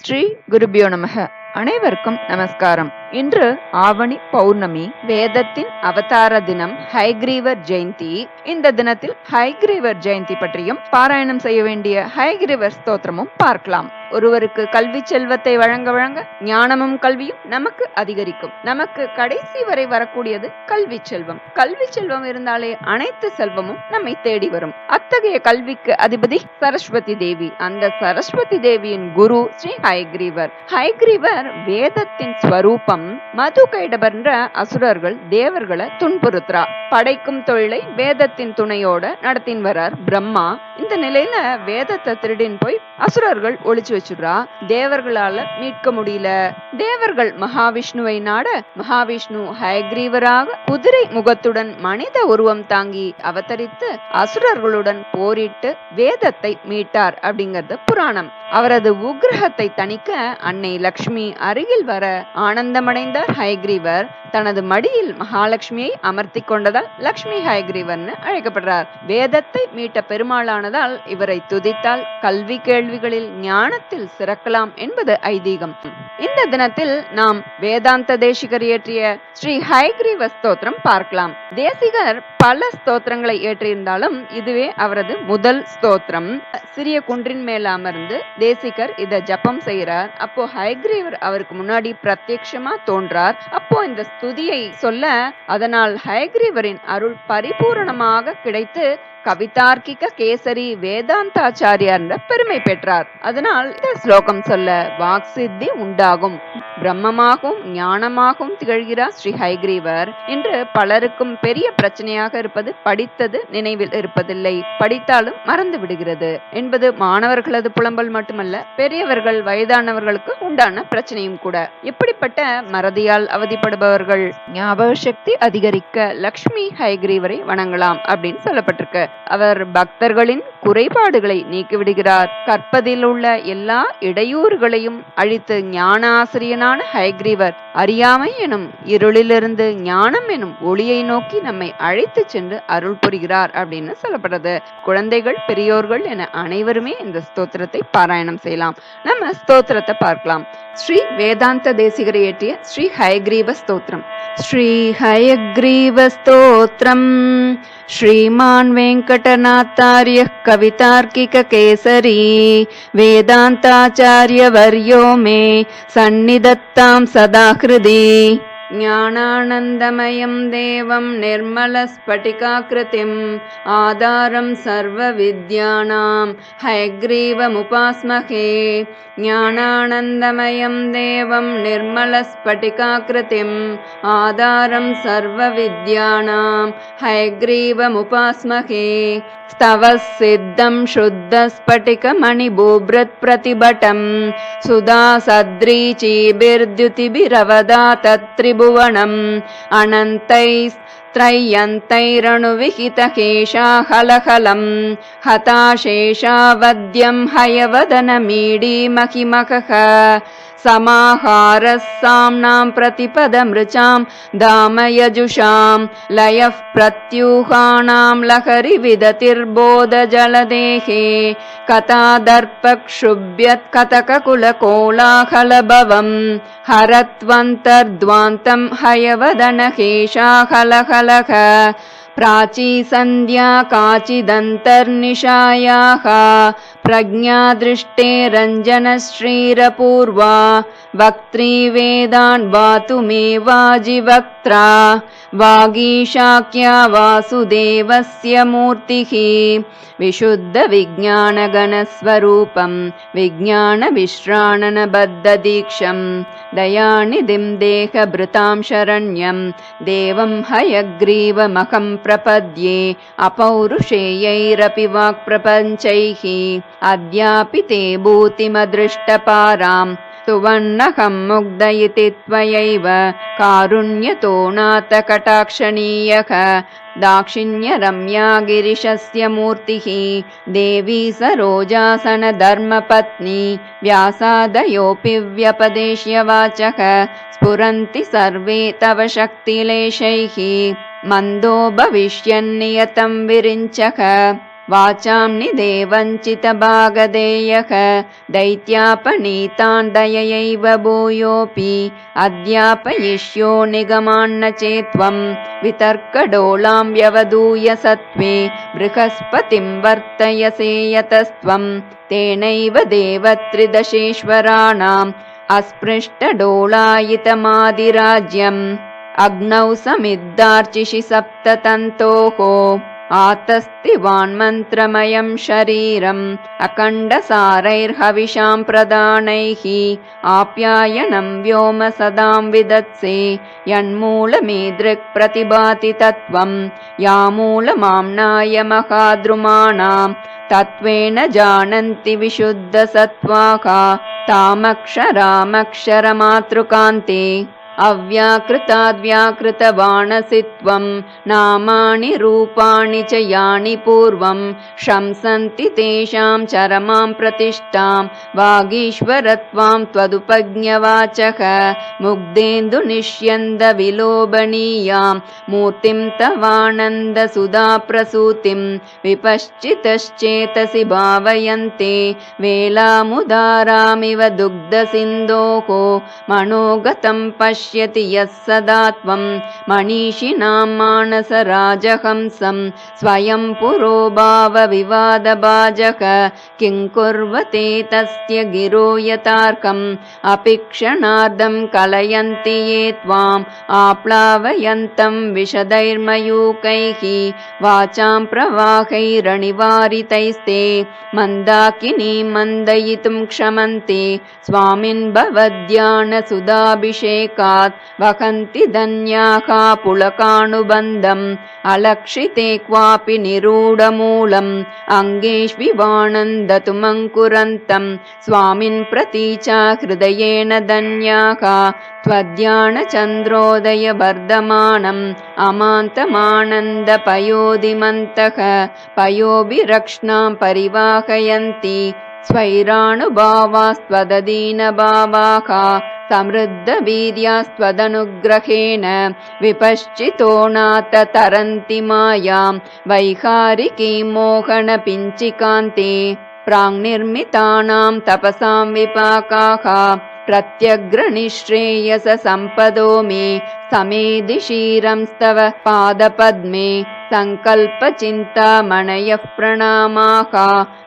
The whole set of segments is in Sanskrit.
ஸ்ரீ குருபியோ நமக. அனைவருக்கும் நமஸ்காரம். இன்று ஆவணி பௌர்ணமி, வேதத்தின் அவதார தினம், ஹயக்ரீவர் ஜெயந்தி. இந்த தினத்தில் ஹயக்ரீவர் ஜெயந்தி பற்றியும் பாராயணம் செய்ய வேண்டிய ஹயக்ரீவர் ஸ்தோத்திரமும் பார்க்கலாம். ஒருவருக்கு கல்வி செல்வத்தை வழங்க வழங்க ஞானமும் கல்வியும் நமக்கு அதிகரிக்கும். நமக்கு கடைசி வரை வரக்கூடியது கல்வி செல்வம். கல்வி செல்வம் இருந்தாலே அனைத்து செல்வமும் நம்மை தேடி வரும். அத்தகைய கல்விக்கு அதிபதி சரஸ்வதி தேவி. அந்த சரஸ்வதி தேவியின் குரு ஸ்ரீ ஹயக்ரீவர். ஹயக்ரீவர் வேதத்தின் ஸ்வரூபம். மது கைடபர்ன்ற அசுரர்கள் தேவர்களை துன்புறுத்துறா. படைக்கும் தொழிலை வேதத்தின் துணையோட நடத்தின் வரார் பிரம்மா. இந்த நிலையில வேதத்தை திருடின் போய் அசுரர்கள் ஒளிச்சு வச்சுடுறா. தேவர்களால மீட்க முடியல. தேவர்கள் மகாவிஷ்ணுவை நாட, மகாவிஷ்ணு ஹயக்ரீவராக குதிரை முகத்துடன் மனித உருவம் தாங்கி அவதரித்து அசுரர்களுடன் போரிட்டு வேதத்தை மீட்டார் அப்படிங்கிறது புராணம். அவரது உக்ரகத்தை தணிக்க அன்னை லக்ஷ்மி அருகில் வர ஆனந்தமடைந்தார் ஹயக்ரீவர். தனது மடியில் மகாலட்சுமியை அமர்த்தி கொண்டதால் லக்ஷ்மி ஹயக்ரீவர்னு அழைக்கப்படுறார். வேதத்தை மீட்ட பெருமாளானதால் இவரை துதித்தால் கல்வி கேள்விகளில் ஞானத்தில் சிறக்கலாம் என்பது ஐதீகம். இந்த தினத்தில் நாம் வேதாந்த தேசிகர் இயற்றிய ஸ்ரீ ஹயக்ரீவ ஸ்தோத்திரம் பார்க்கலாம். தேசிகர் பல ஸ்தோத்திரங்களை ஏற்றிருந்தாலும் இதுவே அவரது முதல் ஸ்தோத்திரம். சிறிய குன்றின் மேல அமர்ந்து தேசிகர் இத ஜபம் செய்யறார். அப்போ ஹயக்ரீவர் அவருக்கு முன்னாடி பிரத்யட்சமா தோன்றார். அப்போ இந்த ஸ்துதியை சொல்ல அதனால் ஹயக்ரீவரின் அருள் பரிபூரணமாக கிடைத்து கவிதார்க்கிக கேசரி வேதாந்தாச்சாரியார் என்ற பெருமை பெற்றார். அதனால் இந்த ஸ்லோகம் சொல்ல வாக் சித்தி உண்டாகும். பிரம்மமாகவும் ஞானமாகவும் திகழ்கிறார் ஸ்ரீ ஹயக்ரீவர். இன்று பலருக்கும் பெரிய பிரச்சனையாக இருப்பது படித்தது நினைவில் இருப்பதில்லை, படித்தாலும் மறந்து விடுகிறது என்பது மாணவர்களது புலம்பல் மட்டுமல்ல, பெரியவர்கள் வயதானவர்களுக்கு உண்டான பிரச்சனையும் கூட. இப்படிப்பட்ட மறதியால் அவதிப்படுபவர்கள் ஞாபக சக்தி அதிகரிக்க லக்ஷ்மி ஹயக்ரீவரை வணங்கலாம் அப்படின்னு சொல்லப்பட்டிருக்கு. அவர் பக்தர்களின் குறைபாடுகளை நீக்கிவிடுகிறார். கற்பதில் உள்ள எல்லா இடையூறுகளையும் அழித்து ஞான ஆசிரியனான ஹயக்ரீவர் அறியாமை எனும் இருளிலிருந்து ஞானம் எனும் ஒளியை நோக்கி நம்மை அழைத்து சென்று அருள் புரிகிறார் அப்படின்னு சொல்லப்படுறது. குழந்தைகள், பெரியோர்கள் என அனைவருமே இந்த ஸ்தோத்திரத்தை பாராயணம் செய்யலாம். நம்ம ஸ்தோத்திரத்தை பார்க்கலாம். ஸ்ரீ வேதாந்த தேசிகர் இயற்றிய ஸ்ரீ ஹயக்ரீவ ஸ்தோத்திரம். ஸ்ரீ ஹயக்ரீவ ஸ்தோத்திரம். ஸ்ரீமான் வெங்கடநாத்தார்ய கவிதார்க்கிக கேசரி வேதாந்தாச்சார்ய வர்யோ மே சந்நிதத்தாம் சதா ஹ்ருதி. ஞானானந்தமயம் தேவம் நிர்மலஸ்பட்டிகாக்ருதிம் ஆதாரம் சர்வ வித்யானாம் ஹயக்ரீவமுபாஸ்மஹே. ஞானானந்தமயம் தேவம் நிர்மலஸ்பட்டிகாக்ருதிம் ஆதாரம் சர்வ வித்யானாம் ஹயக்ரீவமுபாஸ்மஹே. ஸ்தவ சித்தம் சுத்த ஸ்பட்டிக மணிபூப்ரத் பிரதிபடம் சுதா சத்ரீச்சீபிர்த்யுதிபிரவதா தத்ரிபுவனம் அனந்தைஸ் त्रय्यन्तैरणुविहितकेशाहलहलं हताशेषावद्यं हयवदनमीडीमहिमखः समाहारः साम्नां प्रतिपदमृचां दामयजुषां लयः प्रत्यूहानां लहरिविदतिर्बोधजलदेहे कथादर्पक्षुभ्यत् कथककुलकोलाहलभवं हरत्वन्तर्द्वान्तं हयवदनकेशाहलहलः प्राची सन्ध्या काचिदन्तर्निशायाः प्रज्ञादृष्टे रञ्जनश्रीरपूर्वा वक्त्री वेदान् वातुमेवाजिवक्त्रा वागीशाक्या वासुदेवस्य मूर्तिः विशुद्धविज्ञानगणस्वरूपं विज्ञानविश्राणनबद्धदीक्षं दयानिधिं देहभृतां शरण्यं देवं हयग्रीवमहं प्रपद्ये अपौरुषेयैरपि वाक्प्रपञ्चैः अद्यापि ते भूतिमदृष्टपारां सुवर्णकं मुग्धयति त्वयैव कारुण्यतो नाथकटाक्षणीयः दाक्षिण्यरम्या गिरिशस्य मूर्तिः देवी सरोजासनधर्मपत्नी व्यासादयोऽपि व्यपदेश्य वाचः स्फुरन्ति सर्वे तव शक्तिलेशैः मन्दो भविष्यन्नियतं विरिञ्चः वाचां निदेवञ्चितभागधेयः दैत्यापनीतान् दययैव भूयोऽपि अध्यापयिष्यो निगमान्न चेत्त्वं वितर्कडोलां व्यवधूय सत्त्वे बृहस्पतिं वर्तयसे यतस्त्वं तेनैव देवत्रिदशेश्वराणाम् अस्पृष्टडोलायितमादिराज्यम् अग्नौ समिद्धार्चिषि सप्ततन्तोः आतस्तिवान्मन्त्रमयं शरीरम् अखण्डसारैर्हविषां प्रदानैः आप्यायनं व्योम सदां विदत्से यन्मूलमीदृक् प्रतिभाति तत्त्वं यामूलमाम्नाय महाद्रुमाणां तत्त्वेन जानन्ति विशुद्धसत्त्वाः तामक्षरामक्षरमातृकान्ते अव्याकृताद्व्याकृतवाणसि त्वं नामानि रूपाणि च यानि पूर्वं शंसन्ति तेषां चरमां प्रतिष्ठां वागीश्वरत्वां त्वदुपज्ञवाचः मुग्धेन्दुनिष्यन्दविलोभनीयां मूर्तिं तवानन्दसुधाप्रसूतिं विपश्चितश्चेतसि भावयन्ते वेलामुदारामिव दुग्धसिन्धोः मनोगतं पश्यति यः सदा त्वं मनीषिणां मानसराजहंसं स्वयं पुरोभावविवादभाजक किं कुर्वते तस्य गिरो यतार्कम् अपि क्षणार्धं कलयन्ति ये त्वाम् आप्लावयन्तं विशदैर्मयूकैः वाचां प्रवाहैरनिवारितैस्ते मन्दाकिनीं मन्दयितुं क्षमन्ते स्वामिन् भवद्ध्यानसुधाभिषेकात् वहन्ति धन्याः पुलकानुबन्धम् अलक्षिते क्वापि निरूढमूलम् अङ्गेष्विवाणन्दतुमङ्कुरन्तं स्वामिन् प्रतीचा हृदयेन धन्याः त्वद्यानचन्द्रोदयवर्धमानम् अमान्तमानन्दपयोधिमन्तः पयोभिरक्ष्णां परिवाहयन्ति स्वैरानुभावास्त्वदधीनभावाः समृद्धवीर्यास्त्वदनुग्रहेण विपश्चितो नाथ तरन्ति मायां वैहारिकीं मोहनपिञ्चिकान्ते प्राङ्निर्मितानां तपसां विपाकाः प्रत्यग्रनिःश्रेयस सम्पदो मे समेधिशीरंस्तव पादपद्मे सङ्कल्पचिन्तामणयः प्रणामाः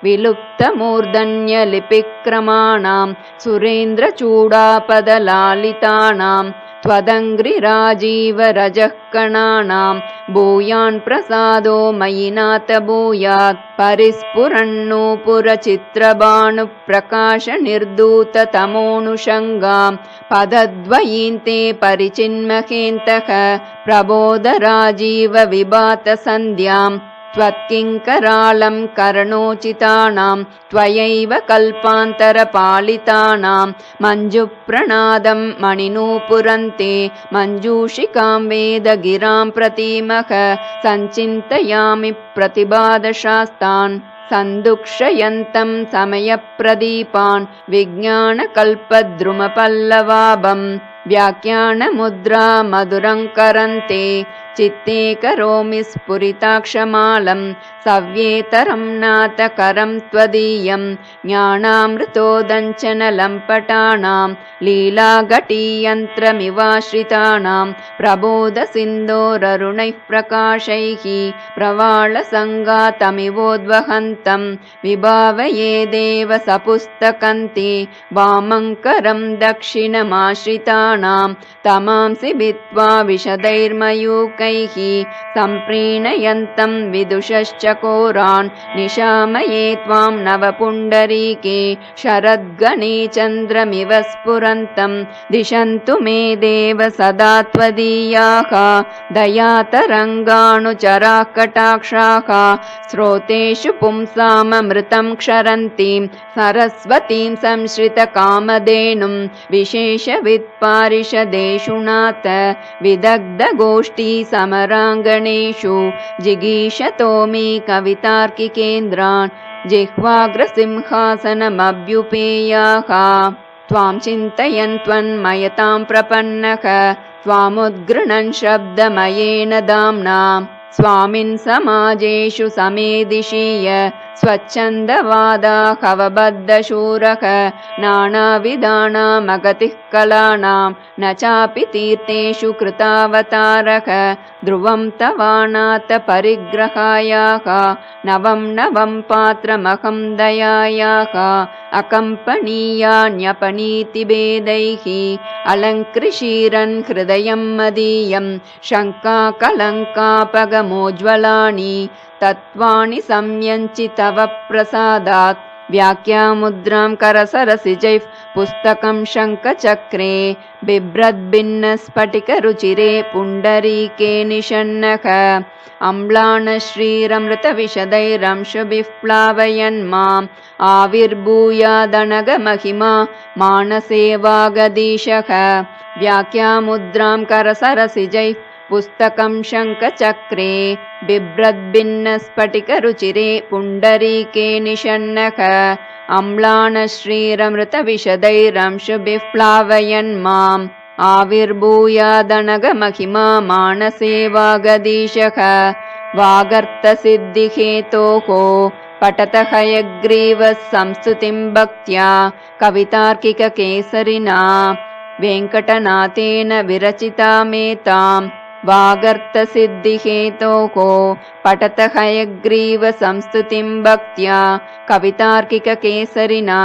विलुप्तमूर्धन्यलिपिक्रमाणां सुरेन्द्रचूडापदलालितानां त्वदङ्घ्रिराजीवरजःकणानां भूयान् प्रसादो मयि नाथ भूयात् परिस्फुरन्नूपुरचित्रभानुप्रकाशनिर्धूततमोऽनुषङ्गां पदद्वयीन्ते परिचिन्महेन्तः प्रबोधराजीवविभातसन्ध्यां त्वत्किङ्करालं करणोचितानां त्वयैव कल्पान्तरपालितानां मञ्जुप्रणादं मणिनूपुरन्ते मञ्जूषिकां वेदगिरां प्रतीमः सञ्चिन्तयामि प्रतिभादशास्तान् सन्दुक्षयन्तं समयप्रदीपान् विज्ञानकल्पद्रुमपल्लवाभं व्याख्यानमुद्रा मधुरङ्करन्ते चित्ते करोमि स्फुरिताक्षमालं सव्येतरं नाथकरं त्वदीयं ज्ञानामृतोदञ्चनलम्पटानां लीलाघटीयन्त्रमिवाश्रितानां प्रबोधसिन्धोररुणैः प्रकाशैः प्रवाळसङ्गातमिवोद्वहन्तं विभावये देव सपुस्तकन्ते वामङ्करं दक्षिणमाश्रितानां तमांसि भित्त्वा विशदैर्मयूकैः सम्प्रीणयन्तं विदुषश्चकोरान् निशामये त्वां नवपुण्डरीके शरद्गणे चन्द्रमिव स्फुरन्तं दिशन्तु मे देव सदा त्वदीयाः दयातरङ्गाणुचराः कटाक्षाः स्रोतेषु पुंसाममृतं क्षरन्तीं सरस्वतीं संश्रितकामधेनुं विशेषवित्पारिषदेषु नाथ विदग्धगोष्ठी समराङ्गणेषु जिगीषतो मे कवितार्किकेन्द्रान् जिह्वाग्रसिंहासनमभ्युपेयाः त्वां चिन्तयन् त्वन्मयतां प्रपन्नः त्वामुद्गृह्णन् शब्दमयेन दाम्ना स्वामिन् समाजेषु समेदिशीय स्वच्छन्दवादाहवबद्धशूरः नानाविधानामगतिः कलानां न चापि तीर्थेषु कृतावतारः ध्रुवं तवानाथ परिग्रहायाः नवं नवं पात्रमहं दयायाः अकम्पनीयान्यपनीतिभेदैः अलङ्कृशीरन् हृदयं मदीयं शङ्काकलङ्कापगमोज्ज्वलानि तत्त्वानि संयञ्चि तव प्रसादात् व्याख्यामुद्रां करसरसिजैः पुस्तकं शङ्खचक्रे बिभ्रद्भिन्नस्फटिकरुचिरे पुण्डरीके निषण्णः अम्लानश्रीरमृतविशदैरंशुभिः प्लावयन् माम् आविर्भूयादनगमहिमा मानसे वागदीशः व्याख्यामुद्रां करसरसिजैः पुस्तकं शङ्खचक्रे बिभ्रद्भिन्नस्फटिकरुचिरे पुण्डरीके निषण्णः अम्लानश्रीरमृतविशदैरंशुभिः प्लावयन् माम् आविर्भूयादनगमहिमा मानसे वागदीशः वागर्थसिद्धिहेतोः पठत हयग्रीवः संस्तुतिं भक्त्या कवितार्किककेसरिना वेङ्कटनाथेन विरचितामेताम् वागर्थसिद्धिहेतोः पठत हयग्रीवसंस्तुतिं भक्त्या कवितार्किककेसरिना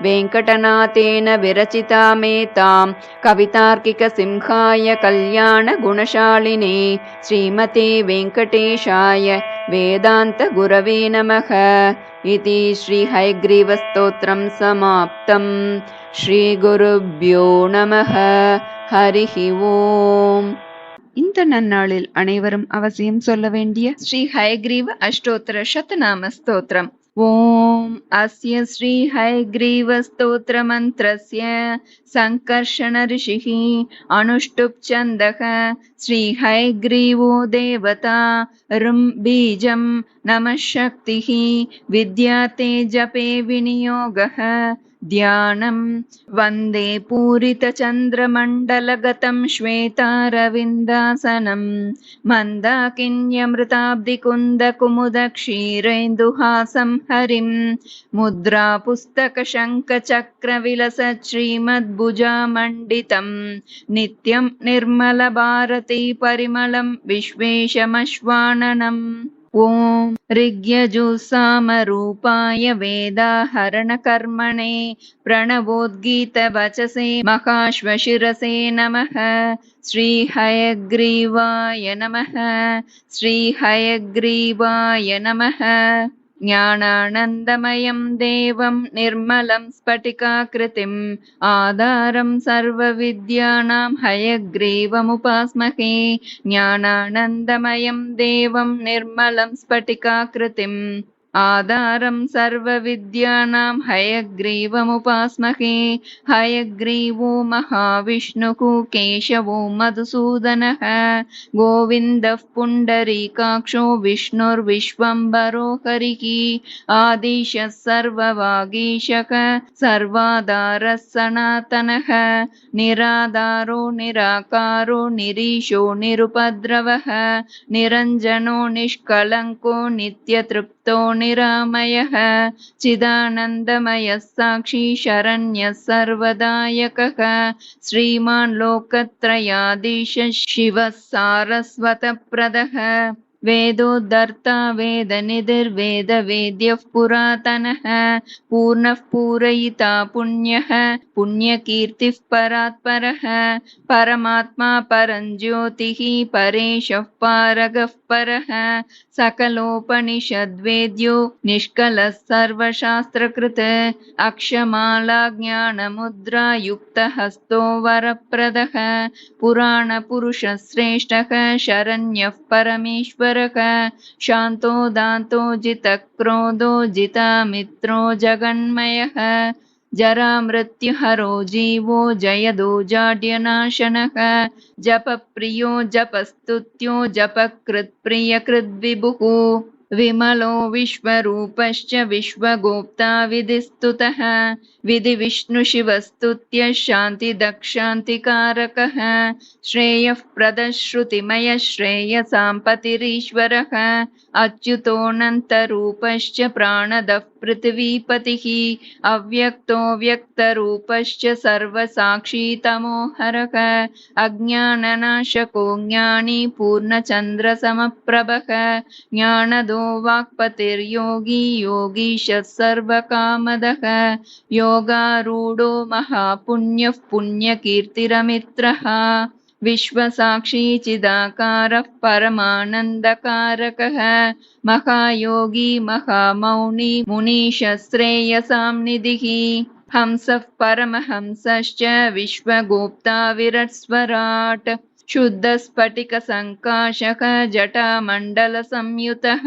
वेङ्कटनाथेन विरचितामेताम् कवितार्किकसिंहाय कल्याणगुणशालिने श्रीमते वेङ्कटेशाय वेदान्तगुरवे नमः इति श्रीहयग्रीवस्तोत्रं समाप्तम्। ஸ்ரீகுருப்யோ நமः. ஹரிஹி ஓம். இந்த நன்னாளில் அனைவரும் அவசியம் சொல்ல வேண்டிய ஸ்ரீ ஹயக்ரீவ அஷ்டோத்திர சதநாம ஸ்தோத்திரம். ஓம் அஸ்ய ஸ்ரீ ஹயக்ரீவ ஸ்தோத்திர மந்திரஸ்ய சங்கர்ஷண ரிஷிः அனுஷ்டுப் சந்தக ஸ்ரீ ஹயக்ரீவோ தேவதா ரும் பீஜம் நமः சக்திः வித்யாதே ஜபே விநியோகः ध्यानं वन्दे पूरितचन्द्रमण्डलगतं श्वेतारविन्दासनं मन्दाकिन्यमृताब्धिकुन्दकुमुदक्षीरेन्दुहासं हरिं मुद्रापुस्तकशङ्खचक्रविलसत् श्रीमद्भुजामण्डितं नित्यं निर्मलभारती परिमलं विश्वेशमश्वाननम् ॐ ऋग्यजुस्सामरूपाय वेदाहरणकर्मणे प्रणवोद्गीतवचसे महाश्वशिरसे नमः. श्रीहयग्रीवाय नमः. श्रीहयग्रीवाय नमः. ज्ञानानन्दमयं देवं निर्मलं स्फटिकाकृतिम् आधारं सर्वविद्यानां हयग्रीवमुपास्महे. ज्ञानानन्दमयं देवं निर्मलं स्फटिकाकृतिम् आधारं सर्वविद्यानां हयग्रीवमुपास्महे. हयग्रीवो महाविष्णुः केशवो मधुसूदनः गोविन्दः पुण्डरीकाक्षो विष्णुर्विश्वम्भरो हरिः आदिशः सर्ववागीशः सर्वाधारः सनातनः निराधारो निराकारो निरीशो निरुपद्रवः निरञ्जनो निष्कलङ्को नित्यतृप्तो निरामयः चिदानन्दमयः साक्षी शरण्यः सर्वदायकः श्रीमान् लोकत्रयाधीश शिवः सारस्वतप्रदः वेदोद्धर्ता वेदनिधिर्वेदवेद्यः पुरातनः पूर्णः पूरयिता पुण्यः पुण्यकीर्तिः परात्परः परमात्मा परञ्ज्योतिः परेशः पारगः परः सकलोपनिषद्वेद्यो निष्कलः सर्वशास्त्रकृत् अक्षमाला ज्ञानमुद्रा युक्तहस्तो वरप्रदः पुराणपुरुषः श्रेष्ठः शरण्यः परमेश्वरः शान्तो दान्तो जितक्रोधो जितामित्रो जगन्मयः जरामृत्युहरो जीवो जयदो जाड्यनाशनः जपप्रियो जपस्तुत्यो जपकृत्प्रियकृद्विभुः विमलो विश्वरूपश्च विश्वगोप्ता विधिस्तुतः विधिविष्णुशिवस्तुत्य शान्तिदक्षान्तिकारकः श्रेयःप्रदः श्रुतिमयः श्रेयसाम्पतिरीश्वरः अच्युतोऽनन्तरूपश्च प्राणदः पृथिवीपतिः अव्यक्तो व्यक्तरूपश्च सर्वसाक्षी तमोहरः अज्ञाननाशको ज्ञानी पूर्णचन्द्रसमप्रभः ज्ञानदो वाक्पतिर्योगी योगीशः सर्वकामदः योगारूढो महापुण्यः पुण्यकीर्तिरमित्रः विश्वसाक्षी चिदाकारः परमानन्दकारकः महायोगी महामौनी मुनीशः श्रेयसां निधिः हंसः परमहंसश्च विश्वगोप्ता विरट्स्वराट् शुद्धस्फटिकसङ्काशः जटामण्डलसंयुतः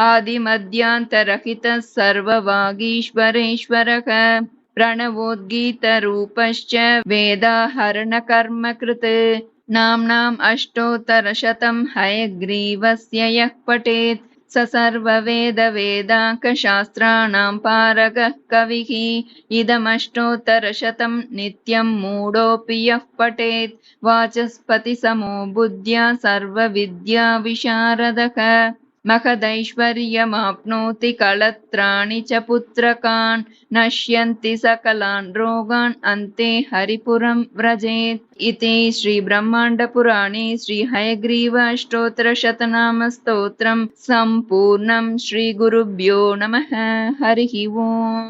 आदिमध्यान्तरहितः सर्ववागीश्वरेश्वरः प्रणवोद्गीतरूपश्च वेदाहरणकर्मकृत् नाम्नाम् अष्टोत्तरशतं हयग्रीवस्य यः पठेत् स सर्ववेदवेदाङ्कशास्त्राणां पारगः कविः इदमष्टोत्तरशतं नित्यं मूढोऽपि यः पठेत् वाचस्पतिसमो बुद्ध्या सर्वविद्याविशारदः महदैश्वर्यमाप्नोति कलत्राणि च पुत्रकान् नश्यन्ति सकलान् रोगान् अन्ते हरिपुरं व्रजेत् इति श्रीब्रह्माण्डपुराणे श्रीहयग्रीव अष्टोत्तरशतनामस्तोत्रं सम्पूर्णं। श्रीगुरुभ्यो नमः। हरिः ओम्।